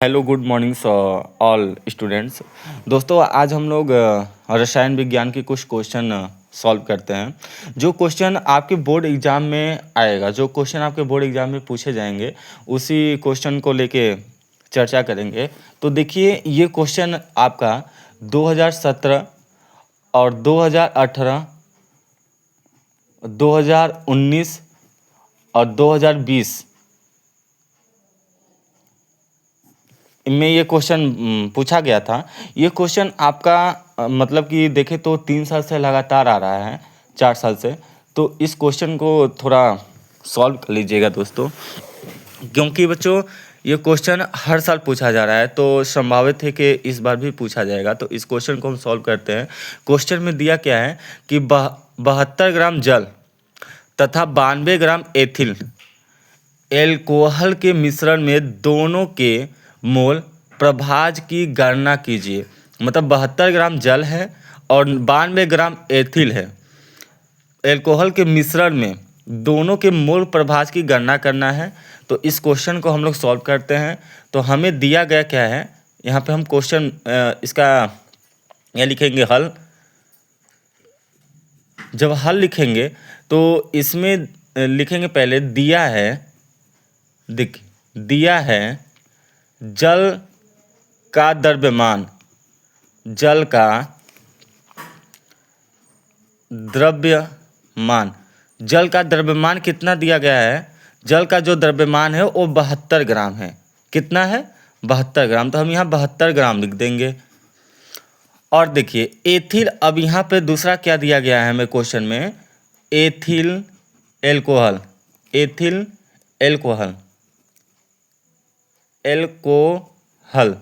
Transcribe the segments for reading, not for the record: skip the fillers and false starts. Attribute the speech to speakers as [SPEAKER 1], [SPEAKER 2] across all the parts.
[SPEAKER 1] Hello good morning all students. दोस्तों आज हम लोग रसायन विज्ञान के कुछ क्वेश्चन सॉल्व करते हैं। जो क्वेश्चन आपके बोर्ड एग्जाम में आएगा, जो क्वेश्चन आपके बोर्ड एग्जाम में पूछे जाएंगे, उसी क्वेश्चन को लेके चर्चा करेंगे। तो देखिए, ये क्वेश्चन आपका 2017 और 2018, 2019 और 2020 में ये क्वेश्चन पूछा गया था। ये क्वेश्चन आपका मतलब कि देखें तो 3 साल से लगातार आ रहा है, 4 साल से। तो इस क्वेश्चन को थोड़ा सॉल्व कर लीजिएगा दोस्तों, क्योंकि बच्चों ये क्वेश्चन हर साल पूछा जा रहा है, तो संभावित है कि इस बार भी पूछा जाएगा। तो इस क्वेश्चन को हम सॉल्व करते हैं। क्वेश्चन में दिया क्या है कि 72 ग्राम जल तथा 92 ग्राम एथिल एल्कोहल के मिश्रण में दोनों के मोल प्रभाज की गणना कीजिए। मतलब 72 ग्राम जल है और 92 ग्राम एथिल है। एल्कोहल के मिश्रण में दोनों के मोल प्रभाज की गणना करना है। तो इस क्वेश्चन को हम लोग सॉल्व करते हैं। तो हमें दिया गया क्या है, यहाँ पे हम क्वेश्चन इसका यह लिखेंगे हल। जब हल लिखेंगे तो इसमें लिखेंगे पहले दिया है जल का द्रव्यमान, जल का द्रव्यमान, जल का द्रव्यमान कितना दिया गया है। जल का जो द्रव्यमान है वो 72 ग्राम है। कितना है? 72 ग्राम। तो हम यहाँ 72 ग्राम लिख देंगे। और देखिए एथिल, अब यहाँ पे दूसरा क्या दिया गया है हमें क्वेश्चन में, ethyl alcohol, ethyl alcohol, alcohol,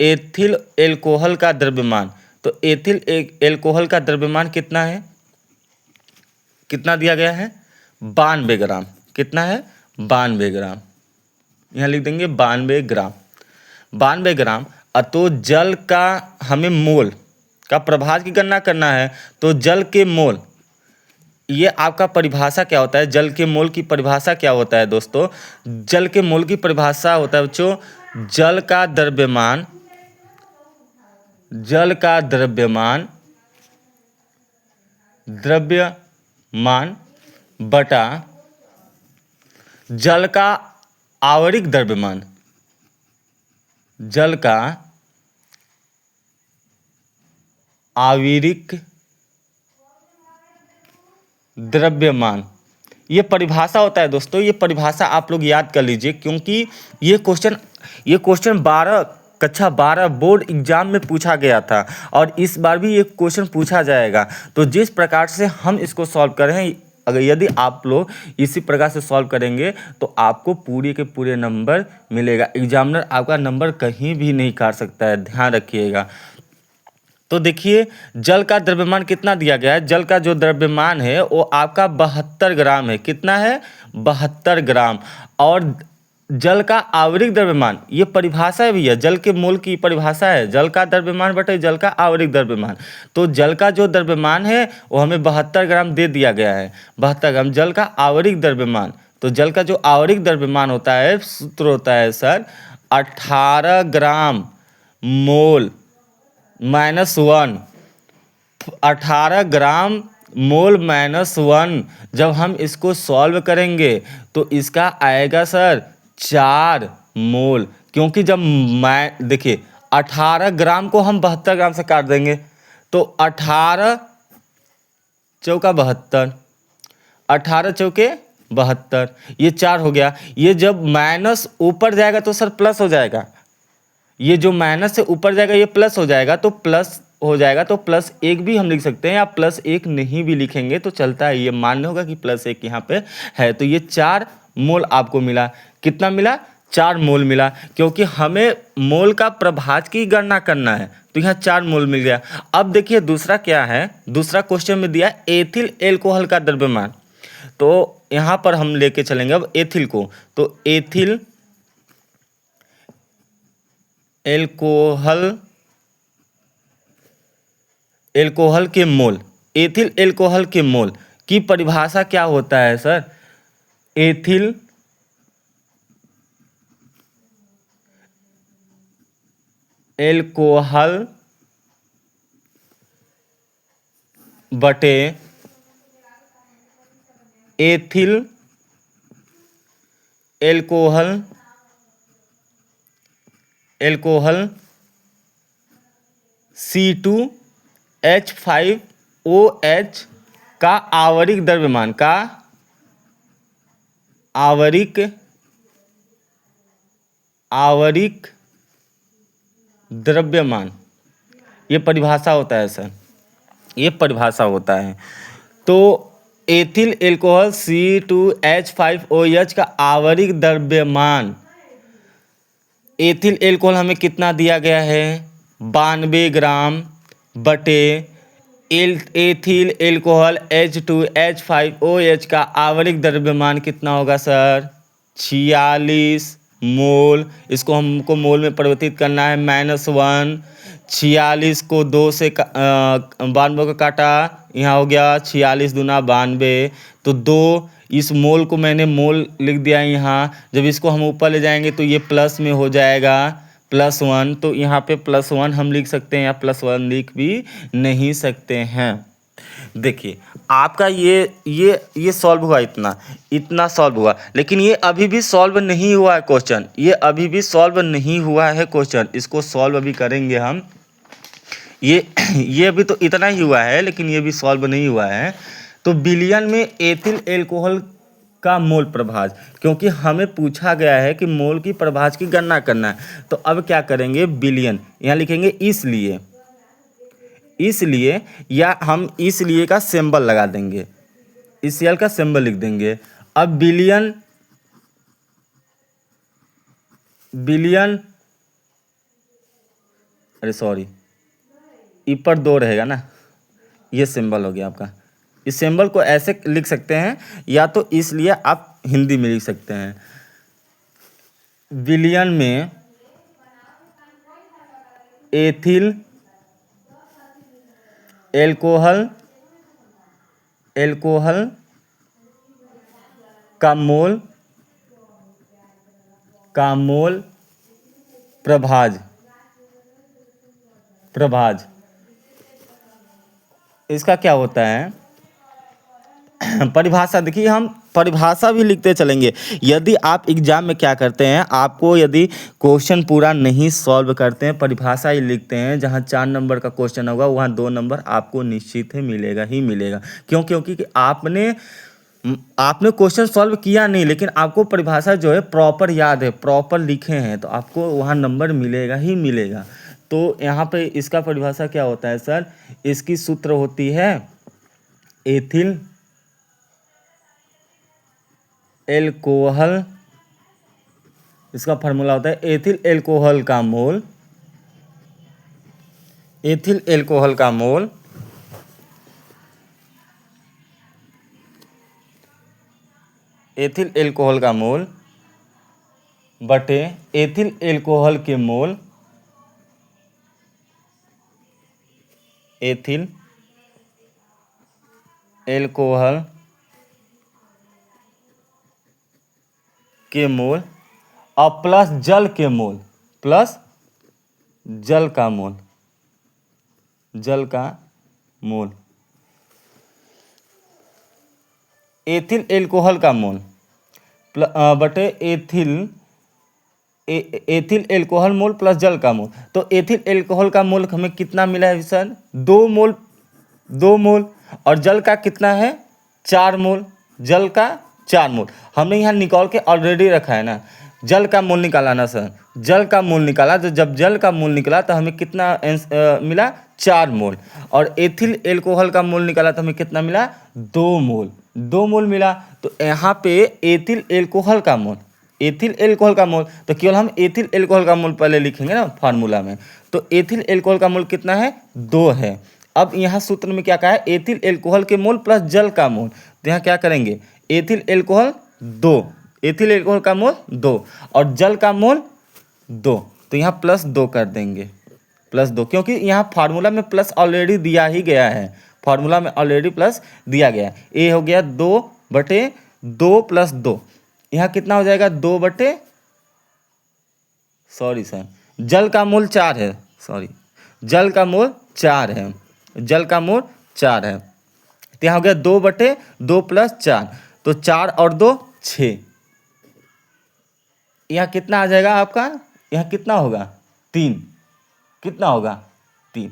[SPEAKER 1] ethyl alcohol का द्रव्यमान। तो एथिल एल्कोहल का द्रव्यमान कितना है, कितना दिया गया है? 92 ग्राम। कितना है? 92 ग्राम। यहाँ लिख देंगे 92 ग्राम, 92 ग्राम। तो जल का हमें मोल का प्रभाज की गणना करना है। तो जल के मोल, ये आपका परिभाषा क्या होता है? जल के मोल की परिभाषा क्या होता है दोस्तों? जल के मोल की परिभाषा होता है बच्चों, जल का द्रव्यमान, जल का द्रव्यमान, द्रव्यमान बटा जल का आवरिक द्रव्यमान, जल का आविरिक द्रव्यमान। ये परिभाषा होता है दोस्तों। ये परिभाषा आप लोग याद कर लीजिए, क्योंकि ये क्वेश्चन 12 बोर्ड एग्जाम में पूछा गया था और इस बार भी ये क्वेश्चन पूछा जाएगा। तो जिस प्रकार से हम इसको सॉल्व कर रहे हैं, अगर यदि आप लोग इसी प्रकार से सॉल्व करेंगे तो आपको पूरे के पूरे नंबर मिलेगा। एग्जामिनर आपका नंबर कहीं भी नहीं काट सकता है, ध्यान रखिएगा। तो देखिए जल का द्रव्यमान कितना दिया गया है। जल का जो द्रव्यमान है वो आपका 72 ग्राम है। कितना है? 72 ग्राम। और जल का आवरिक द्रव्यमान, ये परिभाषा है भैया, जल के मोल की परिभाषा है, जल का द्रव्यमान बटे जल का आवरिक द्रव्यमान। तो जल का जो द्रव्यमान है वो हमें 72 ग्राम दे दिया गया है, 72 ग्राम। जल का आवरिक द्रव्यमान, तो जल का जो आवरिक द्रव्यमान होता है, सूत्र होता है सर 18 ग्राम मोल -1, 18 ग्राम मोल -1। जब हम इसको सॉल्व करेंगे तो इसका आएगा सर 4 मोल, क्योंकि जब देखिए 18 ग्राम को हम 72 ग्राम से काट देंगे तो 18 चौका 72, 18 चौके 72, ये 4 हो गया। ये जब माइनस ऊपर जाएगा तो सर प्लस हो जाएगा। ये जो माइनस से ऊपर जाएगा ये प्लस हो जाएगा, तो प्लस हो जाएगा। तो +1 भी हम लिख सकते हैं, या +1 नहीं भी लिखेंगे तो चलता है। ये मान्य होगा कि +1 यहाँ पे है। तो ये 4 मोल आपको मिला। कितना मिला? 4 मोल मिला, क्योंकि हमें मोल का प्रभाज की गणना करना है। तो यहाँ 4 मोल मिल गया। अब देखिए दूसरा क्या है, दूसरा क्वेश्चन में दिया एथिल एल्कोहल का द्रव्यमान। तो यहाँ पर हम लेके चलेंगे अब एथिल को। तो एथिल एल्कोहल के मोल, एथिल एल्कोहल के मोल की परिभाषा क्या होता है सर? एथिल एल्कोहल बटे एथिल एल्कोहल C2H5OH का आवरिक द्रव्यमान आवरिक द्रव्यमान, ये परिभाषा होता है सर, ये परिभाषा होता है। तो एथिल एल्कोहल C2H5OH का आवरिक द्रव्यमान, एथिल एल्कोहल हमें कितना दिया गया है 92 ग्राम बटे एथिल एल्कोहल H2H5OH का आवरिक द्रव्यमान कितना होगा सर 46 मोल। इसको हमको मोल में परिवर्तित करना है -1, 46 को 2 से 92 का काटा, यहाँ हो गया 46 दूना 92, तो 2, इस मोल को मैंने मोल लिख दिया यहाँ। जब इसको हम ऊपर ले जाएंगे तो ये प्लस में हो जाएगा +1, तो यहाँ पे +1 हम लिख सकते हैं या +1 लिख भी नहीं सकते हैं। देखिए आपका ये सॉल्व हुआ, इतना सॉल्व हुआ, लेकिन ये अभी भी सॉल्व नहीं हुआ है क्वेश्चन, ये अभी भी सॉल्व नहीं हुआ है क्वेश्चन। इसको सॉल्व अभी करेंगे हम। ये अभी तो इतना ही हुआ है, लेकिन ये भी सॉल्व नहीं हुआ है। तो बिलियन में एथिल एल्कोहल का मोल प्रभाज, क्योंकि हमें पूछा गया है कि मोल की प्रभाज की गणना करना है, तो अब क्या करेंगे बिलियन, यहाँ लिखेंगे इसलिए या हम इसलिए का सिंबल लगा देंगे, इस का सिंबल लिख देंगे। अब बिलियन अरे सॉरी, ई पर 2 रहेगा ना, ये सिंबल हो गया आपका। इस सिंबल को ऐसे लिख सकते हैं, या तो इसलिए आप हिंदी में लिख सकते हैं, बिलियन में एथिल एल्कोहल का मोल प्रभाज। इसका क्या होता है परिभाषा, देखिए हम परिभाषा भी लिखते चलेंगे। यदि आप एग्जाम में क्या करते हैं, आपको यदि क्वेश्चन पूरा नहीं सॉल्व करते हैं, परिभाषा ही लिखते हैं, जहां 4 नंबर का क्वेश्चन होगा वहां 2 नंबर आपको निश्चित ही मिलेगा। क्यों? क्योंकि आपने क्वेश्चन सॉल्व किया नहीं, लेकिन आपको परिभाषा जो है प्रॉपर याद है, प्रॉपर लिखे हैं, तो आपको वहाँ नंबर मिलेगा। तो यहाँ पे इसका परिभाषा क्या होता है सर, इसकी सूत्र होती है एथिल एल्कोहल, इसका फार्मूला होता है एथिल एल्कोहल का मोल बटे एथिल एल्कोहल के मोल, एथिल एल्कोहल के मोल और प्लस जल का मोल, एथिल एल्कोहल का मोल बटे एथिल एल्कोहल मोल प्लस जल का मोल। तो एथिल एल्कोहल का मोल हमें कितना मिला है सर 2 मोल, और जल का कितना है 4 मोल, जल का 4 मोल हमने यहाँ निकाल के ऑलरेडी रखा है ना। जल का मोल निकाला ना सर, जल का मोल निकाला, तो जब जल का मोल निकला तो हमें कितना मिला 4 मोल, और एथिल एल्कोहल का मोल निकाला तो हमें कितना मिला 2 मोल मिला। तो यहाँ पे एथिल एल्कोहल का मोल, तो केवल हम एथिल एल्कोहल का मोल पहले लिखेंगे ना फार्मूला में, तो एथिल एल्कोहल का मोल कितना है 2 है। अब यहाँ सूत्र में क्या कहा है एथिल एल्कोहल के मोल प्लस जल का मोल, तो यहाँ क्या करेंगे एथिल एल्कोहल का मोल 2 और जल का मोल 2, तो यहाँ +2 कर देंगे, +2, क्योंकि यहाँ फार्मूला में प्लस ऑलरेडी दिया ही गया है, फार्मूला में ऑलरेडी प्लस दिया गया है। ए हो गया 2/2 + 2, यहाँ कितना हो जाएगा 2 बटे, सॉरी सर, जल का मोल 4 है, सॉरी, जल का मोल 4 है, जल का मोल 4 है। तो यहाँ हो गया 2/2 + 4, तो 4 और 2 6। यहाँ कितना आ जाएगा आपका, यहाँ कितना होगा 3, कितना होगा 3,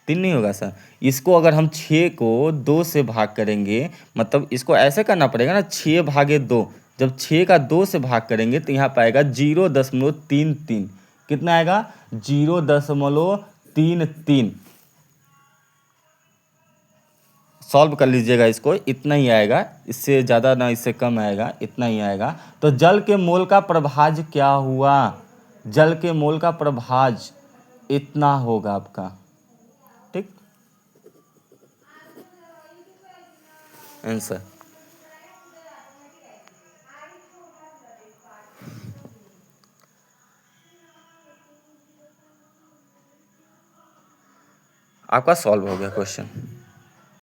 [SPEAKER 1] 3 नहीं होगा सर। इसको अगर हम 6 को 2 से भाग करेंगे, मतलब इसको ऐसे करना पड़ेगा ना, 6/2। जब 6 का 2 से भाग करेंगे तो यहाँ पाएगा 0.33। कितना आएगा 0.33। सॉल्व कर लीजिएगा इसको, इतना ही आएगा, इससे ज़्यादा ना इससे कम आएगा, इतना ही आएगा। तो जल के मोल का प्रभाज क्या हुआ, जल के मोल का प्रभाज इतना होगा आपका। ठीक, आंसर। आपका सॉल्व हो गया क्वेश्चन।